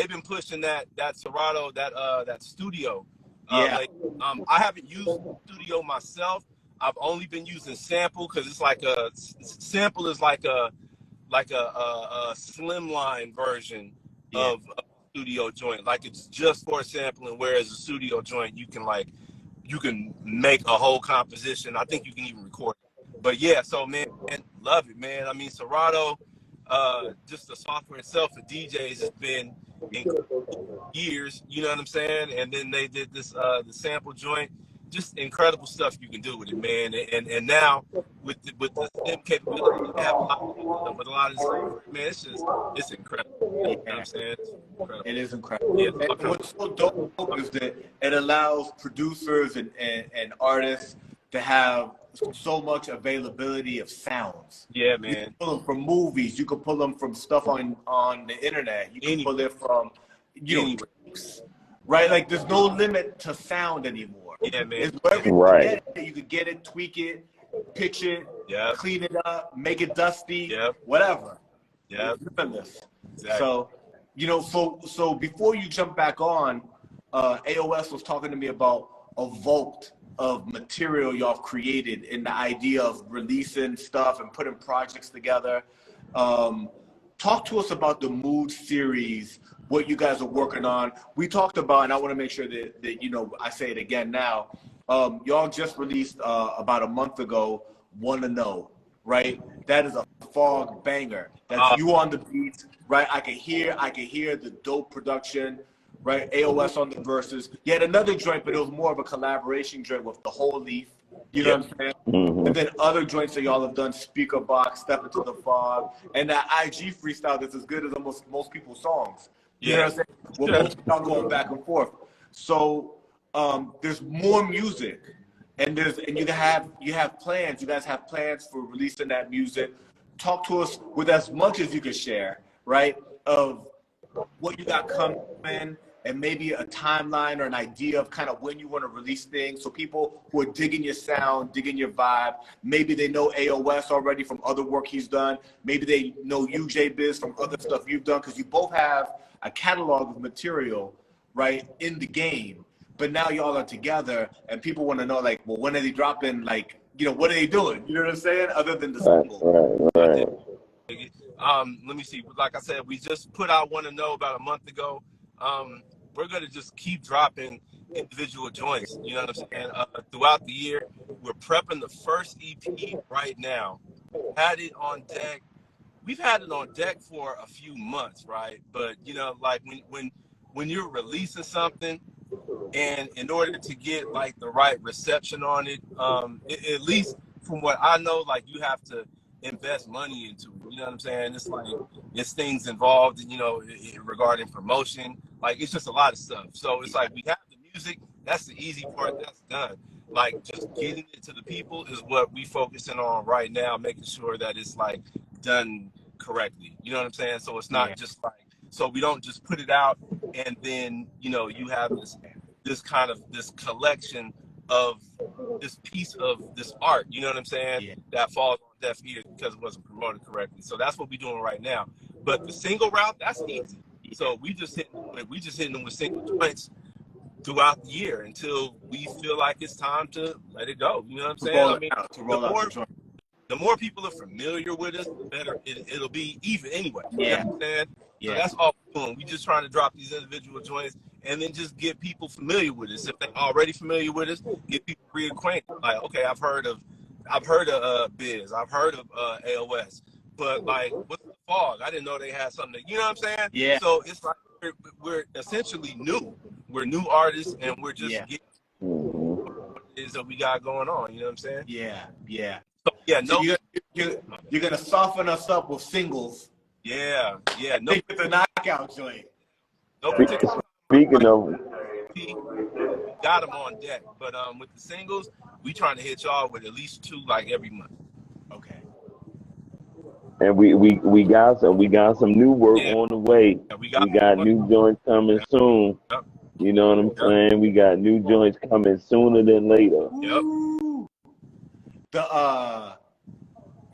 been pushing that Serato, that studio. Yeah. I haven't used studio myself. I've only been using sample because it's like sample is like a slimline version Yeah. of a studio joint. Like it's just for sampling, whereas a studio joint you can make a whole composition. I think you can even record it. But yeah, so man, love it, man. I mean, Serato, just the software itself for DJs has been incredible years, you know what I'm saying? And then they did this the sample joint, just incredible stuff you can do with it, man. And now with the SIM capability they have with a lot of this software, man, it's incredible. You know what Yeah. I'm saying? It's incredible. It is incredible. Yeah. And what's so dope is that it allows producers and artists to have so much availability of sounds. Yeah, You can man. pull them from movies. You can pull them from stuff on the internet. You can pull it from, Anyway. tapes, right? Like there's no limit to sound anymore. Yeah, man. It's wherever you Right. get it, you can get it, tweak it, pitch it, Yeah. clean it up, make it dusty, Yep. whatever. Yeah. It's limitless. Exactly. So, so before you jump back on, A.O.S was talking to me about a vault of material y'all created and the idea of releasing stuff and putting projects together. Talk to us about the Mood series, what you guys are working on. We talked about, and I want to make sure that I say it again now. Y'all just released about a month ago, Wanna Know, right? That is a F.O.G banger. That's you on the beats, right? I can hear the dope production, right? A.O.S on the verses. You had another joint, but it was more of a collaboration joint with the Whole Leaf. You know what I'm saying? Mm-hmm. And then other joints that y'all have done, Speaker Box, Step Into the Fog, and that IG freestyle that's as good as almost most people's songs. You know what I'm saying? Well, most of y'all going back and forth. So there's more music, and you have plans. You guys have plans for releasing that music. Talk to us with as much as you can share, right? Of what you got coming, and maybe a timeline or an idea of kind of when you want to release things. So people who are digging your sound, digging your vibe, maybe they know A.O.S already from other work he's done. Maybe they know you, J Biz, from other stuff you've done, because you both have a catalog of material, right, in the game. But now y'all are together, and people want to know, like, well, when are they dropping? Like, what are they doing? You know what I'm saying? Other than the single. Right. Let me see. Like I said, we just put out Wanna Know about a month ago. We're gonna just keep dropping individual joints. You know what I'm saying? Throughout the year, we're prepping the first EP right now. Had it on deck. We've had it on deck for a few months, right? But like when you're releasing something, and in order to get like the right reception on it, at least from what I know, like you have to invest money into it. You know what I'm saying? It's like it's things involved, regarding promotion. Like it's just a lot of stuff. So it's like we have the music. That's the easy part. That's done. Like just getting it to the people is what we focusing on right now, making sure that it's like done correctly. You know what I'm saying? So it's not just like, so we don't just put it out and then you have this collection of this piece of this art, you know what I'm saying, that falls on deaf ears because it wasn't promoted correctly. So that's what we're doing right now. But the single route, that's easy. So we just hitting them with single joints throughout the year until we feel like it's time to let it go. You know what I'm saying? I mean, the more people are familiar with us, the better it'll be even anyway. You know what I'm saying? So that's all we're doing. We just trying to drop these individual joints and then just get people familiar with us. If they're already familiar with us, get people reacquainted. Like, okay, I've heard of Biz, I've heard of A.O.S, but like, what's the F.O.G? I didn't know they had something. You know what I'm saying? Yeah. So it's like we're essentially new. We're new artists, and we're just getting what it is that we got going on. You know what I'm saying? Yeah. So, so you're gonna soften us up with singles. Yeah. No, with the knockout joint. No particular. Speaking of, got them on deck, but with the singles, we trying to hit y'all with at least 2 like every month. Okay. And we got some new work on the way. Yeah, we got new joints coming soon. Yep. You know what I'm saying? We got new joints coming sooner than later. Yep. The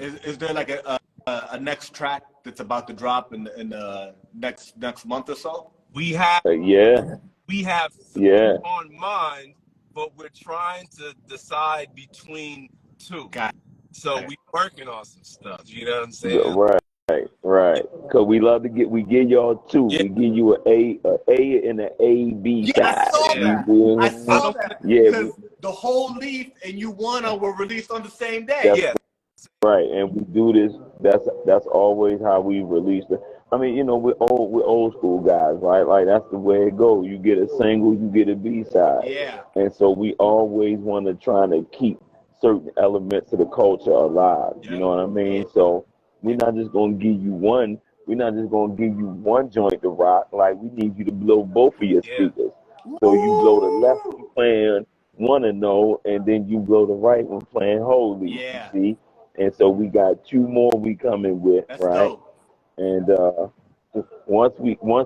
is there like a a next track that's about to drop in the next month or so? We have Yeah, we have yeah, three on mind, but we're trying to decide between two. Got So it. we working on some stuff. You know what I'm saying? right, right. Cause we give y'all two. Yeah, We give you a A and an A B Yeah, I side. saw yeah. You that. feel I me? I saw don't want that to. Yeah, because the whole Leaf and You Wanna were released on the same day. that's Yeah, right. And we do this. That's always how we release it. I mean, we're old school guys, right? Like that's the way it goes. You get a single, you get a B side, Yeah. and so we always want to try to keep certain elements of the culture alive. You yeah, know what I mean? So we're not just gonna give you one. We're not just gonna give you one joint to rock. Like we need you to blow both of your yeah, speakers. So you blow the left Woo! one playing Wanna Know, and then you blow the right one playing Holy. You Yeah. see? And so we got two more we coming with, That's right? dope. And once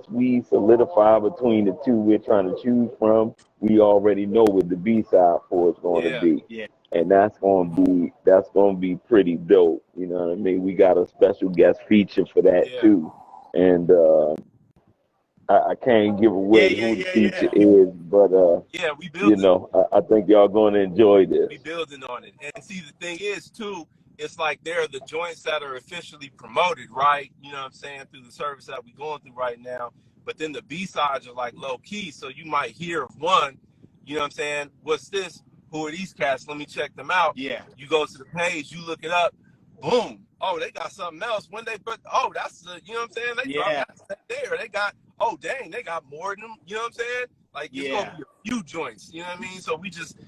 we solidify between the two we're trying to choose from, we already know what the B side for is going to yeah, be, Yeah. and that's going to be pretty dope. You know what I mean? We got a special guest feature for that yeah, too, and I can't give Yeah, away yeah, who the yeah, feature yeah. is, but yeah. We building. I think y'all going to enjoy We this. building on it. And see, the thing is, too, it's like they're the joints that are officially promoted, right? You know what I'm saying, through the service that we're going through right now. But then the B sides are like low key, so you might hear of one. You know what I'm saying? What's this? Who are these cats? Let me check them out. Yeah. You go to the page, you look it up. Boom! Oh, they got something else. When they put, oh, that's the, you know what I'm saying? They dropped Yeah. that there. They got, oh, dang, they got more than them. You know what I'm saying? Like it's gonna Yeah. be a few joints. You know what I mean? So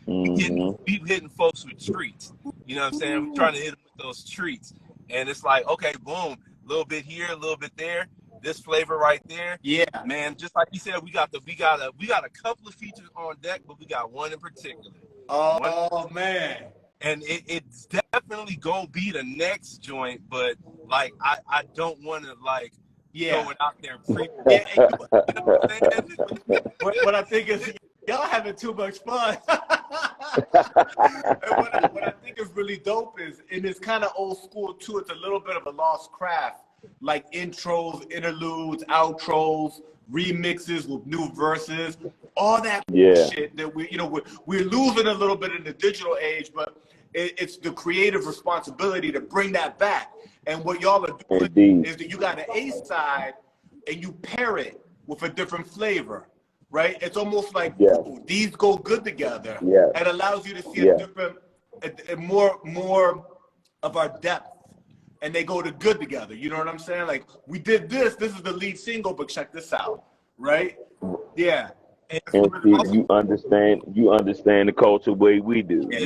Hmm. we hitting folks with treats. You know what I'm saying? We're trying to hit them with those treats. And it's like, okay, boom, a little bit here, a little bit there, this flavor right there. Yeah. Man, just like you said, we got a couple of features on deck, but we got one in particular. One, Oh man. and it's definitely gonna be the next joint, but like I don't wanna like Yeah. throw it out there and pre Yeah. And you know what I'm saying? what I think is y'all having too much fun. And what I think is really dope is, and it's kind of old school too, it's a little bit of a lost craft, like intros, interludes, outros, remixes with new verses, all that Yeah, shit that we're losing a little bit in the digital age, but it's the creative responsibility to bring that back. And what y'all are doing indeed. is that you got an A side and you pair it with a different flavor, right? It's almost like, Yes, ooh, these go good together. yes, It allows you to see a yes. different, more of our depth, and they go to good together. You know what I'm saying? Like we did this. This is the lead single, but check this out, right? Yeah. And That's And what it see, is. you understand the culture way we do, yeah,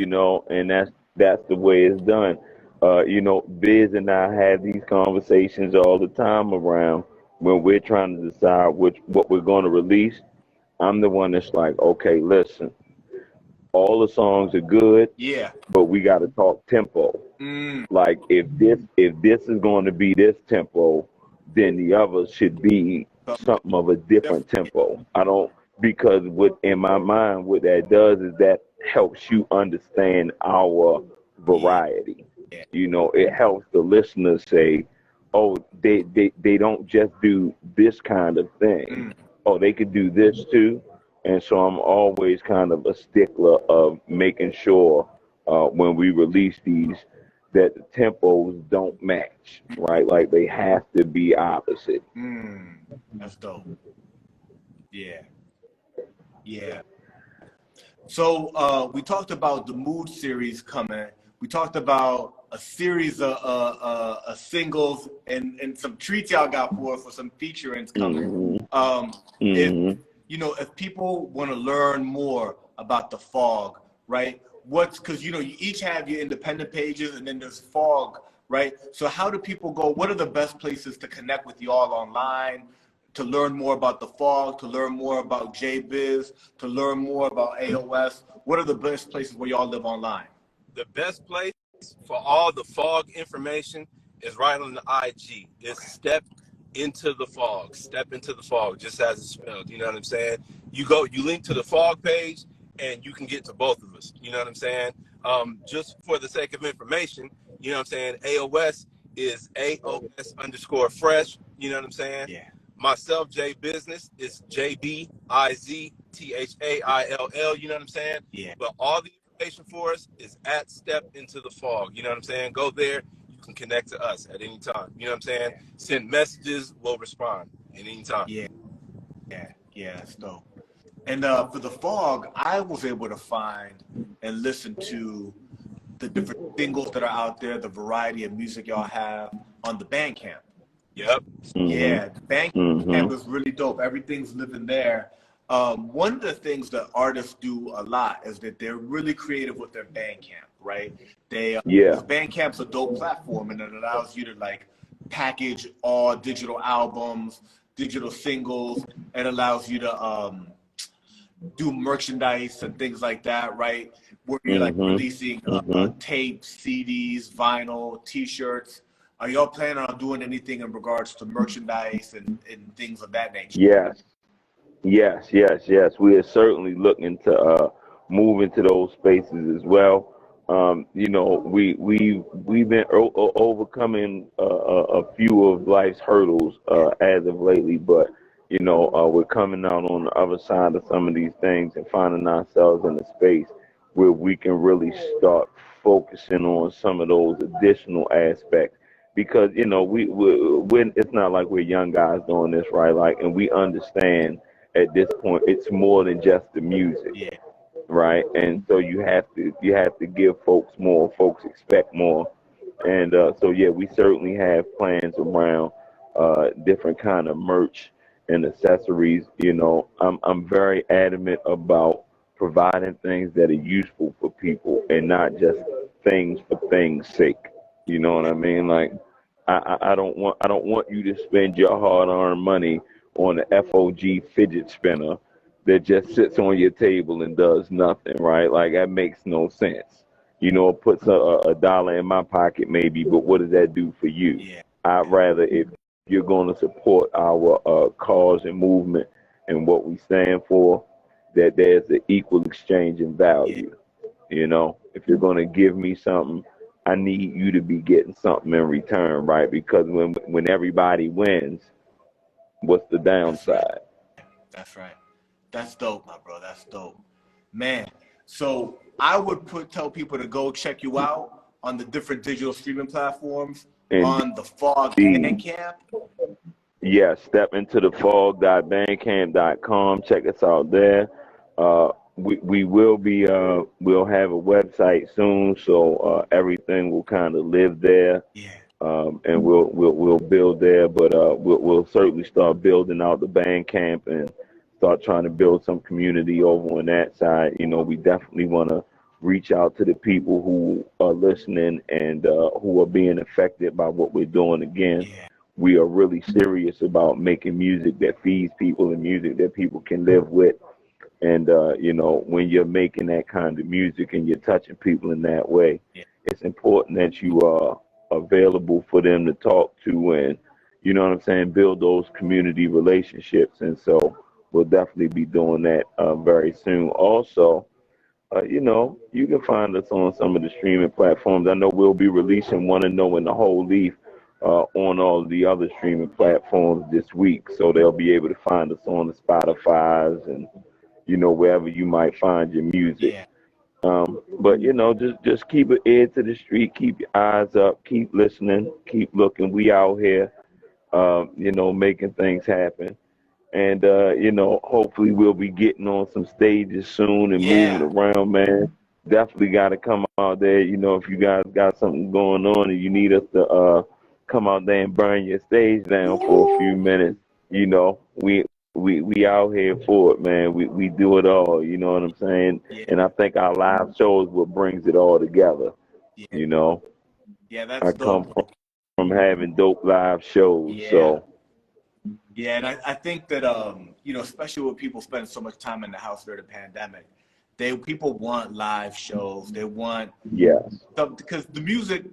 and that's the way it's done. Biz and I have these conversations all the time around when we're trying to decide what we're going to release. I'm the one that's like, okay, listen, all the songs are good, Yeah. but we got to talk tempo. Mm, Like if this is going to be this tempo, then the others should be something something of a different different. tempo. I don't because what in my mind what that does is that helps you understand our Yeah. variety. It helps the listeners say, oh, they don't just do this kind of thing. Mm. Oh, they could do this too. And so I'm always kind of a stickler of making sure when we release these that the tempos don't match, right? Like they have to be opposite. Mm. That's dope. Yeah. Yeah. So we talked about the Mood series coming. We talked about a series of singles and some treats y'all got for some featurings coming. Hmm. If Hmm. if people want to learn more about the Fog, right? Because you each have your independent pages and then there's Fog, right? So how do people go? What are the best places to connect with y'all online? To learn more about the Fog, to learn more about J Biz, to learn more about A.O.S. What are the best places where y'all live online? the best place for all the fog information is right on the IG. It's Step into the fog, just as it's spelled. You know what I'm saying? You link to the fog page, and you can get to both of us. You know what I'm saying? Just for the sake of information, you know what I'm saying? A.O.S is A.O.S_fresh. You know what I'm saying? Yeah. Myself, J Business, is JBIZTHAILL. You know what I'm saying? Yeah. But all the information for us is at Step Into the Fog. You know what I'm saying? Go there. You can connect to us at any time. You know what I'm saying? Yeah. Send messages. We'll respond at any time. Yeah. Yeah. That's dope. And for the Fog, I was able to find and listen to the different singles that are out there, the variety of music y'all have on the Bandcamp. Yep. Mhm. Yeah, the Bandcamp Mhm. is really dope. Everything's living there. One of the things that artists do a lot is that they're really creative with their Bandcamp, right? They Yeah. because Bandcamp's a dope platform and it allows you to like package all digital albums, digital singles. It allows you to do merchandise and things like that, right? Where you're like Mhm. releasing Mhm. tapes, CDs, vinyl, T-shirts. Are y'all planning on doing anything in regards to merchandise and things of that nature? Yes. Yes. We are certainly looking to move into those spaces as well. We've been overcoming a few of life's hurdles Yeah, as of lately, but we're coming out on the other side of some of these things and finding ourselves in a space where we can really start focusing on some of those additional aspects. Because we it's not like we're young guys doing this, right? Like, and we understand at this point it's more than just the music, yeah, right? And so you have to give folks more. Folks expect more, and so yeah, we certainly have plans around different kind of merch and accessories. I'm very adamant about providing things that are useful for people and not just things for things sake. You know what yeah, I mean? Like, I don't want you to spend your hard-earned money on an F.O.G fidget spinner that just sits on your table and does nothing, right? Like, that makes no sense. It puts a dollar in my pocket maybe, but what does that do for you? yeah, I'd rather, if you're going to support our cause and movement and what we stand for, that there's an equal exchange in yeah, value. If you're going to give me something, I need you to be getting something in return, right? Because when everybody wins, what's the that's right. downside? That's right. That's dope, my bro. That's dope. Man, so I would tell people to go check you out on the different digital streaming platforms on the Fog Indeed. Bandcamp. Yes, step into the fog.bandcamp.com. Check us out there. We we'll have a website soon, so everything will kind of live there, Yeah, and we'll build there. But we'll certainly start building out the Bandcamp and start trying to build some community over on that side. We definitely want to reach out to the people who are listening and who are being affected by what we're doing. Again, yeah, we are really serious about making music that feeds people and music that people can live with. And when you're making that kind of music and you're touching people in that way, yeah, it's important that you are available for them to talk to, and what I'm saying, build those community relationships. And so we'll definitely be doing that very soon. Also, you can find us on some of the streaming platforms. I know we'll be releasing One to Know in the Whole Leaf on all the other streaming yeah, platforms this week. So they'll be able to find us on the Spotify's and, wherever you might find your music. yeah, But just keep an ear to the street, keep your eyes up, keep listening, keep looking. We out here, making things happen. And hopefully we'll be getting on some stages soon and moving yeah. around, man. Definitely got to come out there. If you guys got something going on and you need us to come out there and burn your stage down for a few Woo! minutes, we out here for it, man. We do it all. You know what I'm saying? Yeah, And I think our live shows what brings it all together. yeah, You know, yeah. That's I dope. come from having dope live shows, Yeah, so yeah, and I think that especially with people spending so much time in the house during the pandemic, people want live shows. They want yes, because the music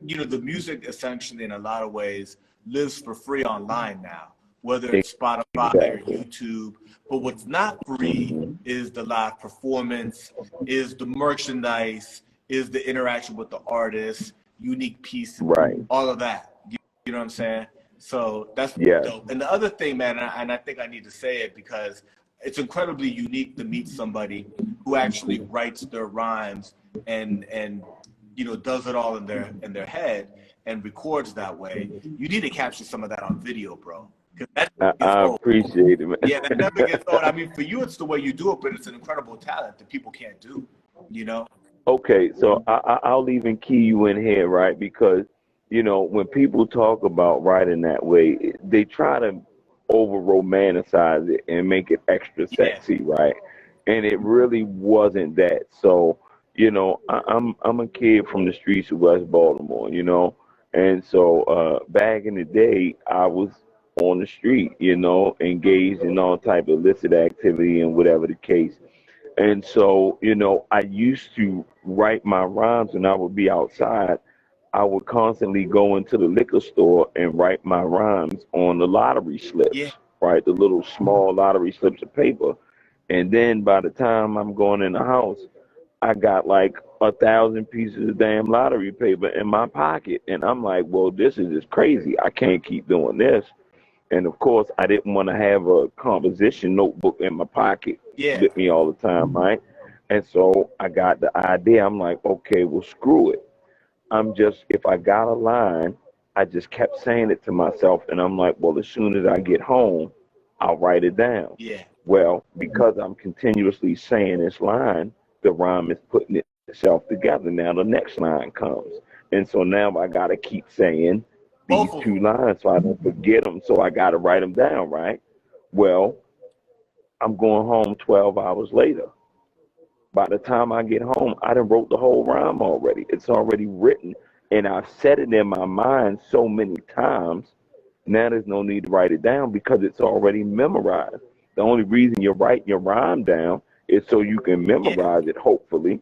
essentially in a lot of ways lives for free online now, whether it's Spotify or exactly. YouTube. But what's not free Hmm. is the live performance, is the merchandise, is the interaction with the artist, unique pieces, Right. all of that. You know what I'm saying? So that's Yes. dope. And the other thing, man, and I think I need to say it because it's incredibly unique to meet somebody who actually writes their rhymes and does it all in their head and records that way. You need to capture some of that on video, bro. Because that gets I old. appreciate it, Yeah, that man. never gets old. I mean, for you, it's the way you do it, but it's an incredible talent that people can't do. You know? Okay, so I'll even key you in here, right? Because, when people talk about writing that way, they try to over romanticize it and make it extra Yeah, sexy, right? And it really wasn't that. So, I'm a kid from the streets of West Baltimore, and so back in the day, I was on the street, engaged in all type of illicit activity and whatever the case. And so, I used to write my rhymes when I would be outside. I would constantly go into the liquor store and write my rhymes on the lottery yeah, slips, right? The little small lottery slips of paper. And then by the time I'm going in the house, I got like 1,000 pieces of damn lottery paper in my pocket. And I'm like, well, this is just crazy. I can't keep doing this. And of course, I didn't want to have a composition notebook in my pocket yeah, with me all the time, right? And so I got the idea. I'm like, okay, well, screw it. If I got a line, I just kept saying it to myself. And I'm like, well, as soon as I get home, I'll write it down. yeah. Well, because I'm continuously saying this line, the rhyme is putting itself together. Now the next line comes. And so now I got to keep saying these Both of two them. lines so I don't forget them. So I got to write them down, right? Well, I'm going home 12 hours later. By the time I get home, I done wrote the whole rhyme already. It's already written, and I've said it in my mind so many times. Now there's no need to write it down because it's already memorized. The only reason you're writing your rhyme down is so you can Yeah, memorize it, hopefully,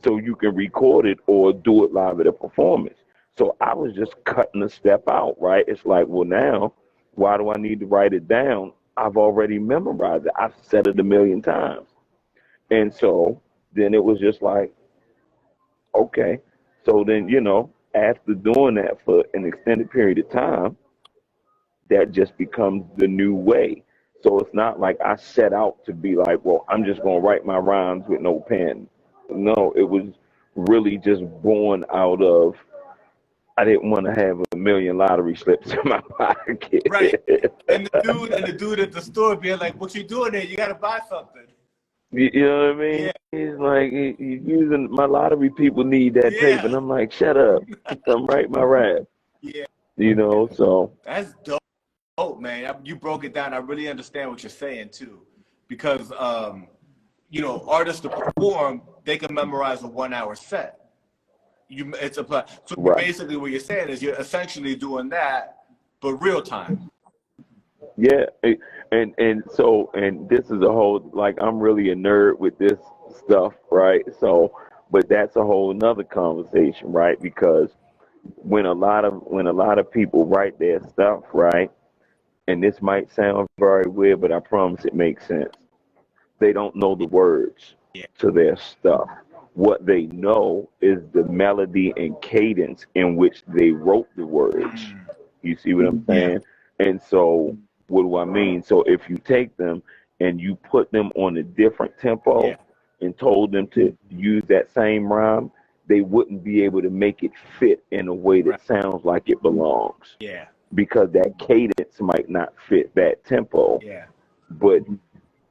so you can record it or do it live at a performance. So I was just cutting a step out, right? It's like, well, now, why do I need to write it down? I've already memorized it. I've said it a million times. And so then it was just like, okay. So then, after doing that for an extended period of time, that just becomes the new way. So it's not like I set out to be like, well, I'm just going to write my rhymes with no pen. No, it was really just born out of I didn't want to have a million lottery slips in my right. pocket. And the dude at the store being like, "What you doing there? You got to buy something." You know what I mean? Yeah, He's like, he's using my lottery people need that paper. And yeah, I'm like, shut up. I'm writing my rap. yeah. So That's dope, man. You broke it down. I really understand what you're saying too, because artists to perform, they can memorize a 1 hour set. So right. basically what you're saying is you're essentially doing that, but real time. Yeah. And this is a whole like I'm really a nerd with this stuff, right? So but that's a whole nother conversation, right? Because when a lot of people write their stuff, right? And this might sound very weird, but I promise it makes sense. They don't know the words Yeah. to their stuff. What they know is the melody and cadence in which they wrote the words. Mm, You see what I'm yeah. saying? And so, what do I mean? So, if you take them and you put them on a different Yeah. tempo and told them to use that same rhyme, they wouldn't be able to make it fit in a way Right. that sounds like it belongs Yeah. because that cadence might not fit that tempo. Yeah. But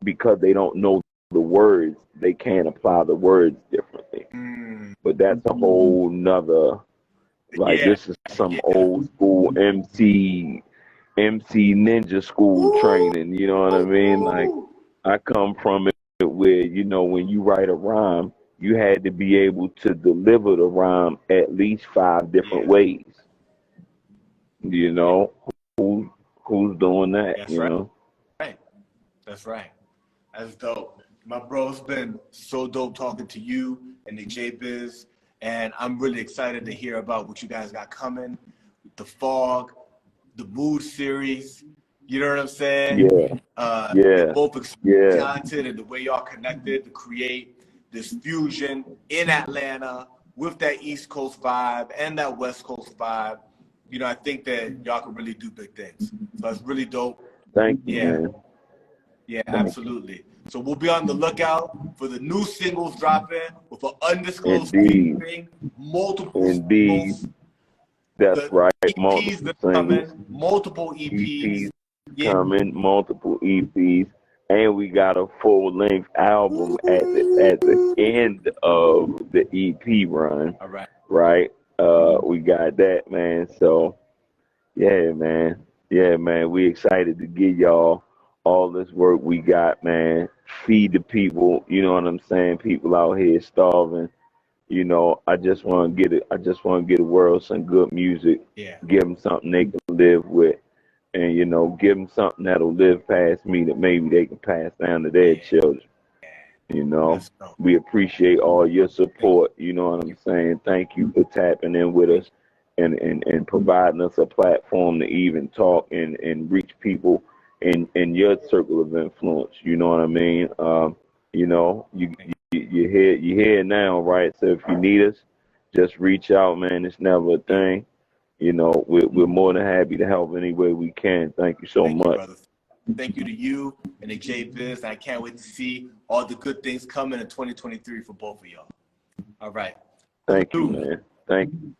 because they don't know the words, they can't apply the words differently. Mm, But that's a whole nother like yeah. this is some Yeah. old school MC ninja school Ooh, training, you know what I mean? Like I come from it where, when you write a rhyme, you had to be able to deliver the rhyme at least five different yeah. ways. You know, who who's doing that, That's you right. know? That's right. That's dope. My bro, it's been so dope talking to you and the J Biz. And I'm really excited to hear about what you guys got coming, the Fog, the Mood series. You know what I'm saying? Yeah, You're yeah, both extremely yeah. talented, and the way y'all connected to create this fusion in Atlanta with that East Coast vibe and that West Coast vibe. you know, I think that y'all can really do big things. So it's really dope. Thank you, Yeah, man. yeah, Thank you. absolutely. So we'll be on the lookout for the new singles dropping with an undisclosed Indeed. featuring, multiple Indeed. singles, That's the right. EPs Multiple that are singles, coming, multiple EPs. EPs Yeah. coming, multiple EPs, and we got a full length album at the end of the EP run, All right. right? We got that, man. So yeah, man. Yeah, man. We excited to give y'all all this work we got, man. Feed the people, you know what I'm saying? People out here starving. You know, I just want to get it. I just want to get the world some good music. Yeah. Give them something they can live with, and you know, give them something that'll live past me that maybe they can pass down to their Yeah. children. You know, Let's go. we appreciate all your Thank support. You know what you. I'm saying? Thank you for tapping in with Thank us and providing us a platform to even talk and reach people in your circle of influence. You know what I mean? You know, you. you're here now, right? So if you need us, just reach out, man. It's never a Yeah. thing. You know, we're more than happy to help any way we can. Thank you so Thank you, much. brother. Thank you to you and the J Biz. I can't wait to see all the good things coming in 2023 for both of y'all. All right. Thank you, Salute. man. Thank you.